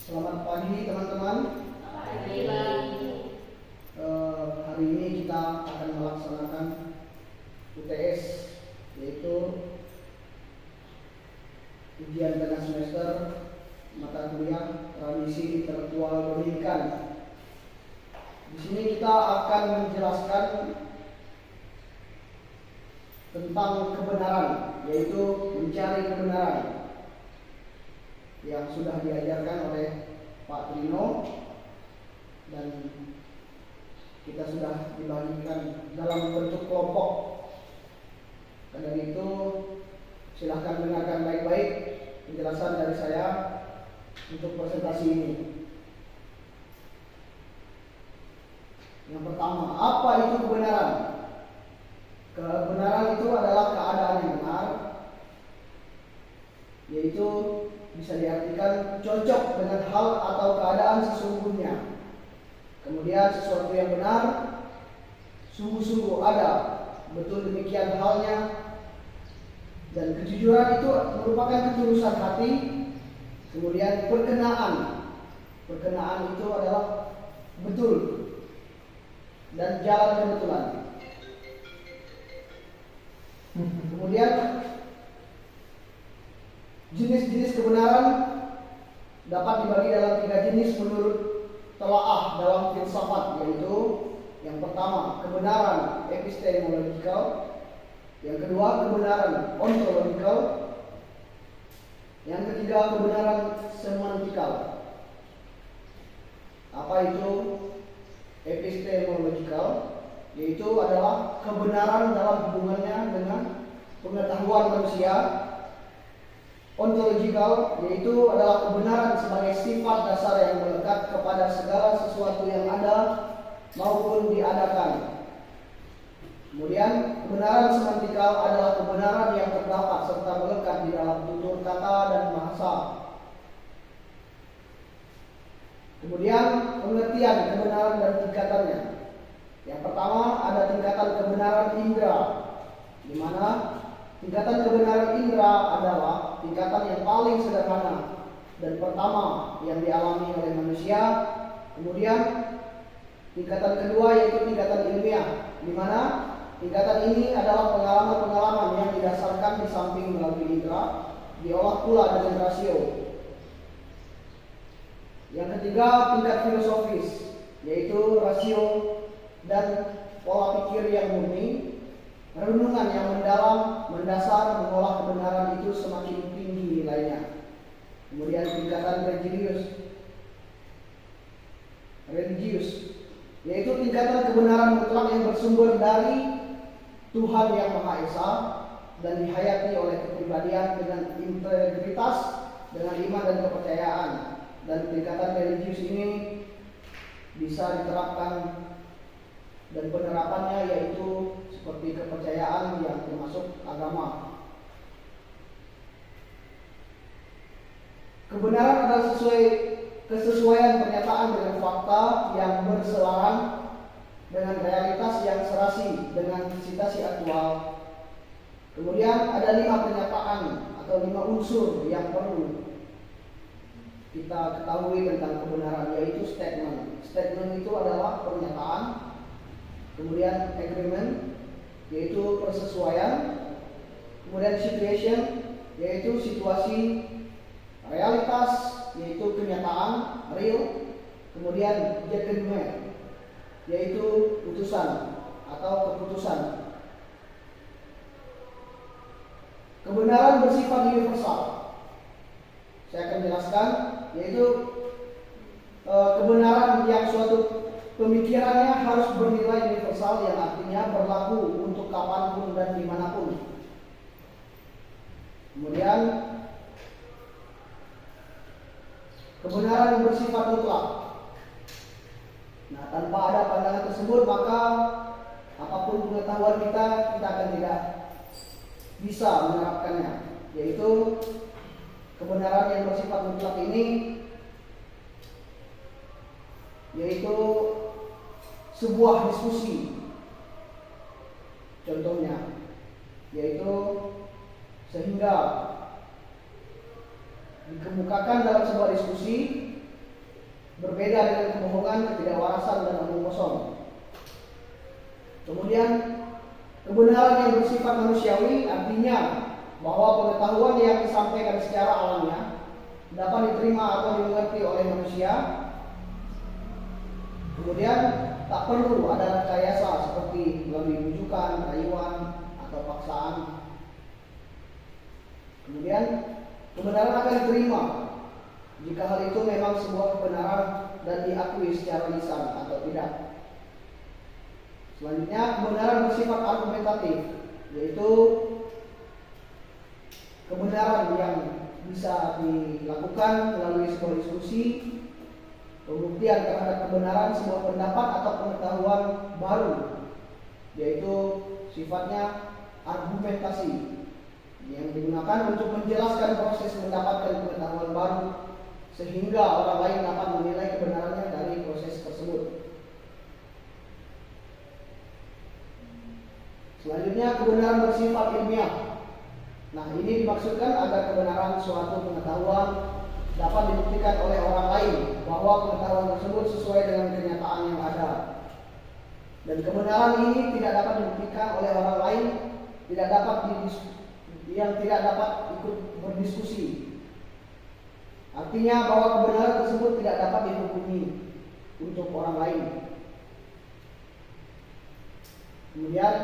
Selamat pagi teman-teman. Pagi lagi. Hari ini kita akan melaksanakan UTS, yaitu ujian tengah semester mata kuliah tradisi intelektual Dominikan. Di sini kita akan menjelaskan tentang kebenaran, yaitu mencari kebenaran yang sudah diajarkan oleh Pak Trino, dan kita sudah dibagikan dalam bentuk kelompok. Karena itu silahkan dengarkan baik-baik penjelasan dari saya untuk presentasi ini. Yang pertama, apa itu kebenaran? Kebenaran itu adalah keadaan yang benar, yaitu bisa diartikan cocok dengan hal atau keadaan sesungguhnya. Kemudian sesuatu yang benar, sungguh-sungguh ada, betul demikian halnya. Dan kejujuran itu merupakan ketulusan hati. Kemudian perkenaan itu adalah betul dan jalan kebetulan. Kemudian jenis-jenis kebenaran dapat dibagi dalam 3 jenis menurut telaah dalam filsafat, yaitu yang pertama kebenaran epistemologikal, yang kedua kebenaran ontologikal, yang ketiga kebenaran semantikal. Apa itu epistemologikal? Yaitu adalah kebenaran dalam hubungannya dengan pengetahuan manusia. Ontologikal yaitu adalah kebenaran sebagai sifat dasar yang melekat kepada segala sesuatu yang ada maupun diadakan. Kemudian kebenaran semantikal adalah kebenaran yang terdapat serta melekat di dalam tutur kata dan bahasa. Kemudian pengertian kebenaran dan tingkatannya. Yang pertama ada tingkatan kebenaran indera, di mana tingkatan kebenaran indera adalah tingkatan yang paling sederhana dan pertama yang dialami oleh manusia. Kemudian tingkatan kedua yaitu tingkatan ilmiah, di mana tingkatan ini adalah pengalaman-pengalaman yang didasarkan di samping melalui indera, diolah pula dengan rasio. Yang ketiga tingkat filosofis, yaitu rasio dan pola pikir yang murni. Renungan yang mendalam, mendasar, mengolah kebenaran itu semakin tinggi nilainya. Kemudian tingkatan religius, yaitu tingkatan kebenaran mutlak yang bersumber dari Tuhan yang Maha Esa dan dihayati oleh kepribadian dengan integritas, dengan iman dan kepercayaan. Dan tingkatan religius ini bisa diterapkan, dan penerapannya yaitu seperti kepercayaan yang termasuk agama. Kebenaran adalah kesesuaian pernyataan dengan fakta yang berselaras dengan realitas yang serasi dengan situasi aktual. Kemudian ada 5 pernyataan atau 5 unsur yang perlu kita ketahui tentang kebenaran, yaitu statement. Statement itu adalah pernyataan. Kemudian agreement, yaitu persesuaian. Kemudian situation, yaitu situasi. Realitas, yaitu kenyataan, real. Kemudian judgment, yaitu putusan atau keputusan. Kebenaran bersifat universal. Saya akan jelaskan, yaitu kebenaran yang suatu pemikirannya harus bernilai universal, yang artinya berlaku untuk kapanpun dan dimanapun. Kemudian kebenaran yang bersifat mutlak. Nah, tanpa ada pandangan tersebut, maka apapun pengetahuan kita akan tidak bisa menerapkannya. Yaitu kebenaran yang bersifat mutlak ini, yaitu sebuah diskusi. Contohnya, yaitu sehingga dikemukakan dalam sebuah diskusi berbeda dengan kebohongan, ketidakwarasan, dan omong kosong. Kemudian kebenaran yang bersifat manusiawi artinya bahwa pengetahuan yang disampaikan secara alamiah dapat diterima atau dimengerti oleh manusia. Kemudian tak perlu ada rekayasa seperti melalui bujukan, rayuan, atau paksaan. Kemudian kebenaran akan diterima jika hal itu memang sebuah kebenaran dan diakui secara lisan atau tidak. Selanjutnya, kebenaran bersifat argumentatif, yaitu kebenaran yang bisa dilakukan melalui sebuah diskusi, pembuktian terhadap kebenaran sebuah pendapat atau pengetahuan baru, yaitu sifatnya argumentasi yang digunakan untuk menjelaskan proses mendapatkan pengetahuan baru sehingga orang lain dapat menilai kebenarannya dari proses tersebut. Selanjutnya, kebenaran bersifat ilmiah. Nah, ini dimaksudkan agar kebenaran suatu pengetahuan dapat dibuktikan oleh orang lain bahwa pengetahuan tersebut sesuai dengan kenyataan yang ada. Dan kebenaran ini tidak dapat dibuktikan oleh orang lain, tidak dapat ikut berdiskusi. Artinya bahwa kebenaran tersebut tidak dapat dihukumi untuk orang lain. Kemudian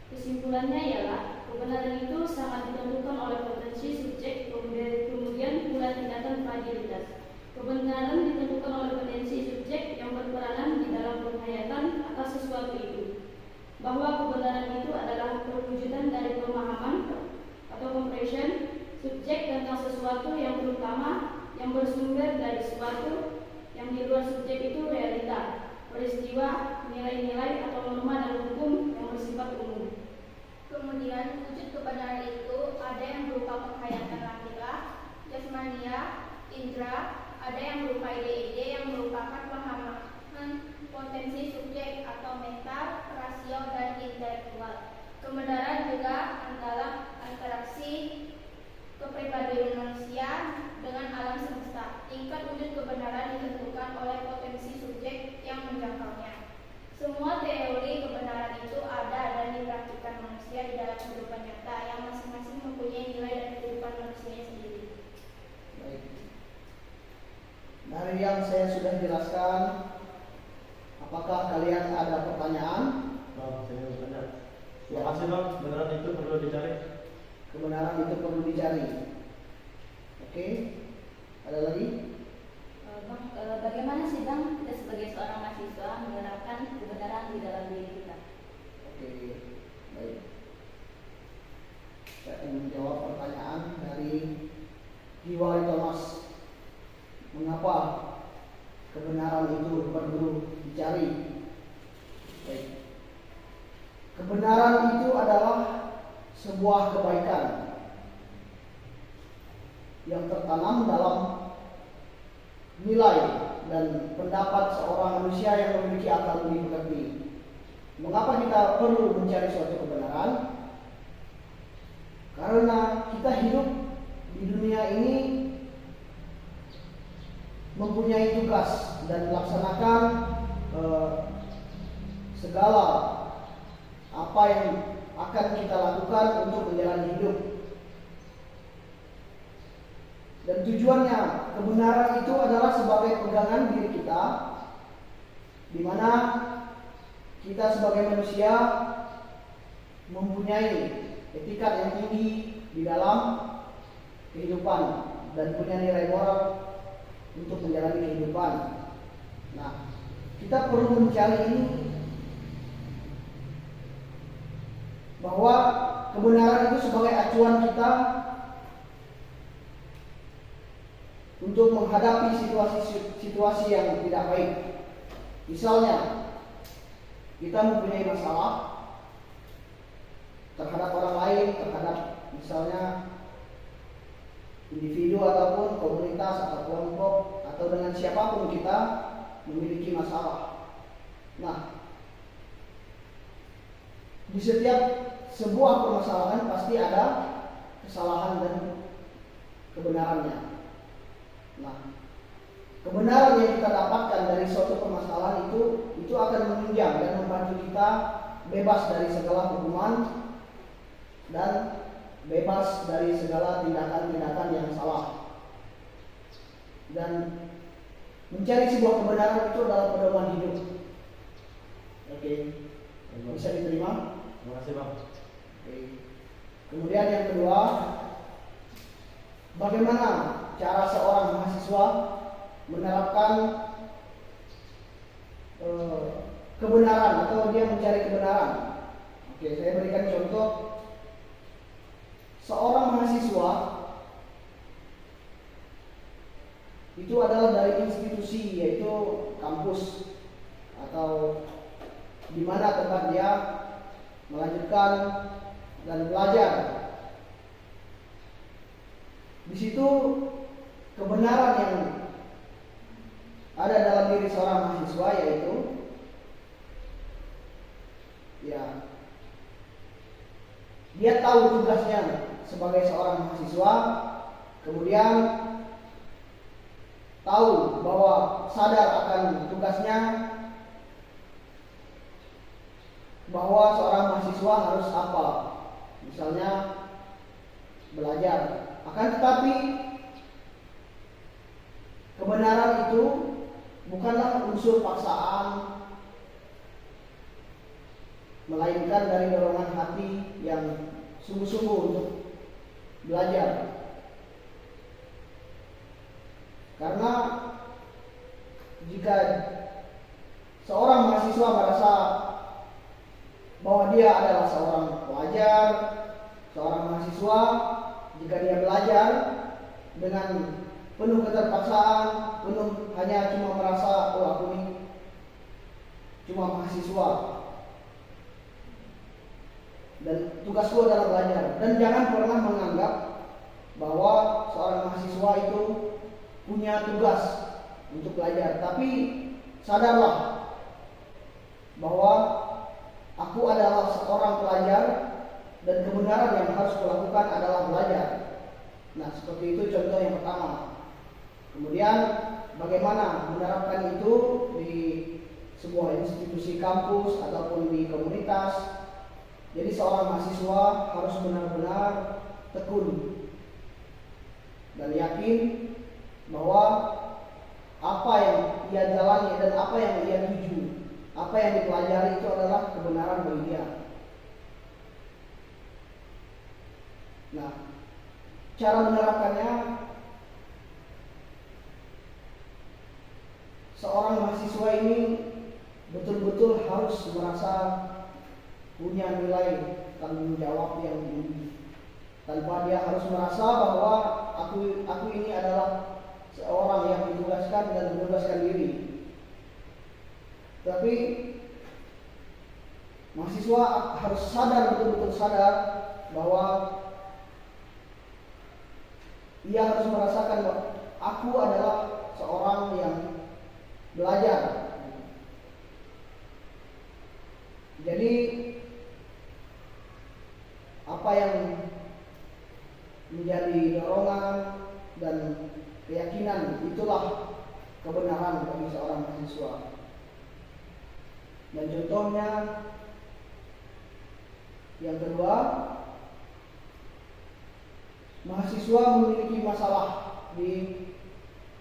kesimpulannya ialah kebenaran itu sangat ditentukan oleh potensi subjek, kemudian pula tingkatan fragilitas. Kebenaran ditentukan oleh potensi subjek yang berperanan di dalam penghayatan atas sesuatu itu, bahwa kebenaran itu adalah perwujudan dari pemahaman atau comprehension subjek tentang sesuatu yang terutama yang bersumber dari sesuatu yang di luar subjek itu realita, peristiwa, nilai-nilai atau norma dan hukum yang bersifat umum. Kemudian wujud kebenaran itu ada yang berupa penghayatan lahiriah, jasmania, indra, ada yang berupa ide-ide yang merupakan pemahaman potensi subjek atau mental, rasio, dan intelektual. Kebenaran juga adalah interaksi kepribadian manusia dengan alam semesta. Tingkat wujud kebenaran ditentukan oleh potensi subjek yang menjangkaunya. Semua teori kebenaran itu ada dan dipraktikkan manusia di dalam kehidupan nyata yang masing-masing mempunyai nilai dan kehidupan manusianya sendiri. Baik. Dari yang saya sudah jelaskan, apakah kalian ada pertanyaan? Bang, saya mau tanya. Terima kasih bang, kebenaran itu perlu dicari. Kebenaran itu perlu dicari. Oke, ada lagi? Bang, bagaimana sih Bang kita sebagai seorang mahasiswa menerapkan kebenaran di dalam diri kita? Oke, baik. Saya akan menjawab pertanyaan dari Giwari Thomas. Mengapa kebenaran itu perlu dicari? Baik. Kebenaran itu adalah sebuah kebaikan yang tertanam dalam nilai dan pendapat seorang manusia yang memiliki akal budi pekerti. Mengapa kita perlu mencari suatu kebenaran? Karena kita hidup di dunia ini mempunyai tugas dan melaksanakan segala apa yang akan kita lakukan untuk menjalani hidup. Dan tujuannya kebenaran itu adalah sebagai pegangan diri kita, di mana kita sebagai manusia mempunyai etikat yang tinggi di dalam kehidupan dan punya nilai moral untuk menjalani kehidupan. Nah, kita perlu mencari ini bahwa kebenaran itu sebagai acuan kita untuk menghadapi situasi yang tidak baik. Misalnya, kita mempunyai masalah terhadap orang lain, terhadap misalnya individu ataupun komunitas atau kelompok atau dengan siapapun kita memiliki masalah. Nah, di setiap sebuah permasalahan pasti ada kesalahan dan kebenarannya. Nah, kebenaran yang kita dapatkan dari suatu permasalahan itu akan menunjang dan membantu kita bebas dari segala hukuman dan bebas dari segala tindakan-tindakan yang salah. Dan mencari sebuah kebenaran itu adalah pedoman hidup. Oke, bisa diterima? Terima kasih Bang. Oke. Kemudian yang kedua, bagaimana cara seorang mahasiswa menerapkan kebenaran atau dia mencari kebenaran. Oke, saya berikan contoh. Seorang mahasiswa itu adalah dari institusi, yaitu kampus atau di mana tempat dia melanjutkan dan belajar. Di situ kebenaran yang ada dalam diri seorang mahasiswa yaitu dia tahu tugasnya sebagai seorang mahasiswa, kemudian tahu bahwa sadar akan tugasnya, bahwa seorang mahasiswa harus apa, misalnya belajar. Akan tetapi kebenaran itu bukanlah unsur paksaan, melainkan dari dorongan hati yang sungguh-sungguh untuk belajar. Karena jika seorang mahasiswa merasa bahwa dia adalah seorang pelajar, seorang mahasiswa, jika dia belajar dengan penuh keterpaksaan, penuh hanya cuma merasa, oh aku ini cuma mahasiswa dan tugasku adalah belajar. Dan jangan pernah menganggap bahwa seorang mahasiswa itu punya tugas untuk belajar. Tapi sadarlah bahwa aku adalah seorang pelajar dan kebenaran yang harus kulakukan adalah belajar. Nah, seperti itu contoh yang pertama. Kemudian bagaimana menerapkan itu di sebuah institusi kampus ataupun di komunitas. Jadi seorang mahasiswa harus benar-benar tekun dan yakin bahwa apa yang ia jalani dan apa yang ia tuju, apa yang dipelajari itu adalah kebenaran bagi dia. Nah, cara menerapkannya, seorang mahasiswa ini betul-betul harus merasa punya nilai tanggung jawab yang tinggi, tanpa dia harus merasa bahwa aku ini adalah seorang yang ditugaskan dan menugaskan diri. Tapi mahasiswa harus sadar, betul-betul sadar bahwa ia harus merasakan bahwa aku adalah seorang yang belajar. Jadi apa yang menjadi dorongan dan keyakinan itulah kebenaran bagi seorang mahasiswa. Dan contohnya yang kedua, mahasiswa memiliki masalah di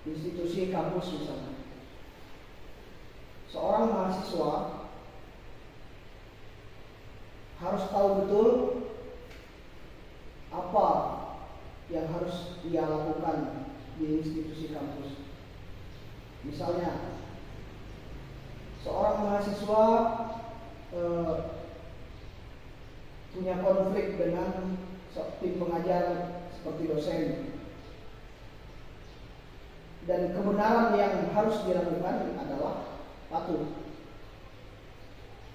institusi kampus misalnya. Seorang mahasiswa harus tahu betul apa yang harus ia lakukan di institusi kampus. Misalnya, seorang mahasiswa punya konflik dengan tim pengajar seperti dosen, dan kebenaran yang harus dilakukan adalah patuh.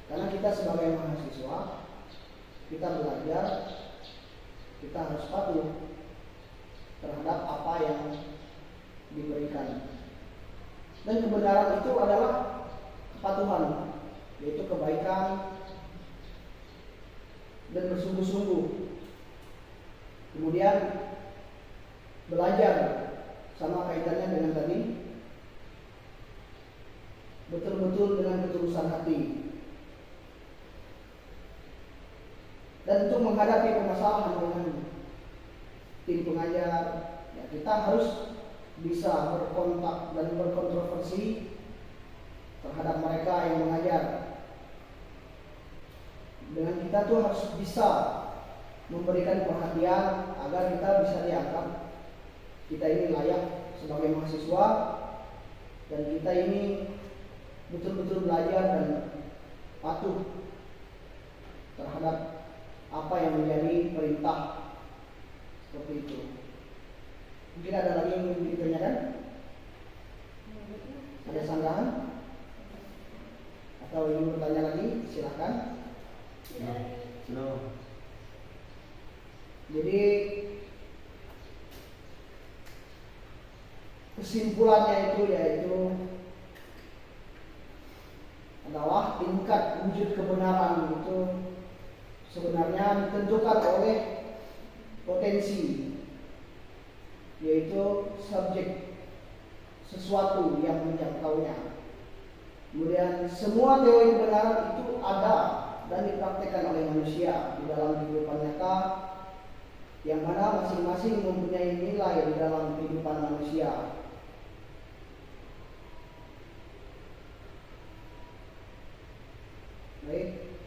Karena kita sebagai mahasiswa, kita belajar, kita harus patuh terhadap apa yang diberikan. Dan kebenaran itu adalah kepatuhan, yaitu kebaikan dan bersungguh-sungguh. Kemudian belajar sama kaitannya dengan tadi, betul-betul dengan ketulusan hati. Dan untuk menghadapi permasalahan dengan tim pengajar, ya kita harus bisa berkontak dan berkontroversi terhadap mereka yang mengajar. Dengan kita tuh harus bisa memberikan perhatian agar kita bisa dianggap kita ini layak sebagai mahasiswa dan kita ini betul-betul belajar dan patuh terhadap apa yang menjadi perintah seperti itu. Mungkin ada lagi yang ingin ditanyakan? Ada sanggahan? Atau ingin bertanya lagi? Silakan. Sudah. Jadi kesimpulannya itu yaitu adalah tingkat wujud kebenaran itu sebenarnya ditentukan oleh potensi, yaitu subjek sesuatu yang menjangkaunya. Kemudian semua teori kebenaran itu ada dan dipraktikkan oleh manusia di dalam kehidupan nyata, yang mana masing-masing mempunyai nilai di dalam kehidupan manusia. Baik,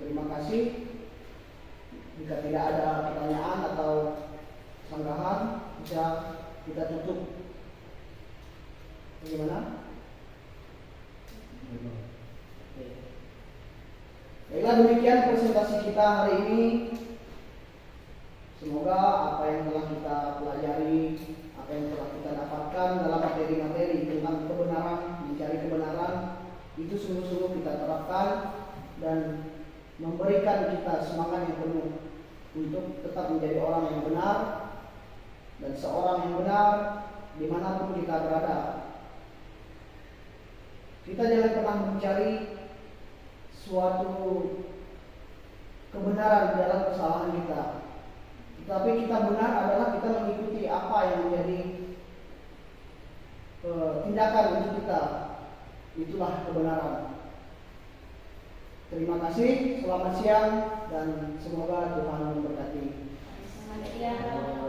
terima kasih. Jika tidak ada pertanyaan atau sanggahan, bisa kita tutup. Bagaimana? Baiklah, demikian presentasi kita hari ini. Semoga apa yang telah kita pelajari, apa yang telah kita dapatkan dalam materi-materi tentang kebenaran, mencari kebenaran, itu sungguh-sungguh kita terapkan dan memberikan kita semangat yang penuh untuk tetap menjadi orang yang benar dan seorang yang benar dimanapun kita berada. Kita jangan pernah mencari suatu kebenaran dalam kesalahan kita, tetapi kita benar adalah kita mengikuti apa yang menjadi tindakan untuk kita. Itulah kebenaran. Terima kasih, selamat siang, dan semoga Tuhan memberkati. Selamat siang.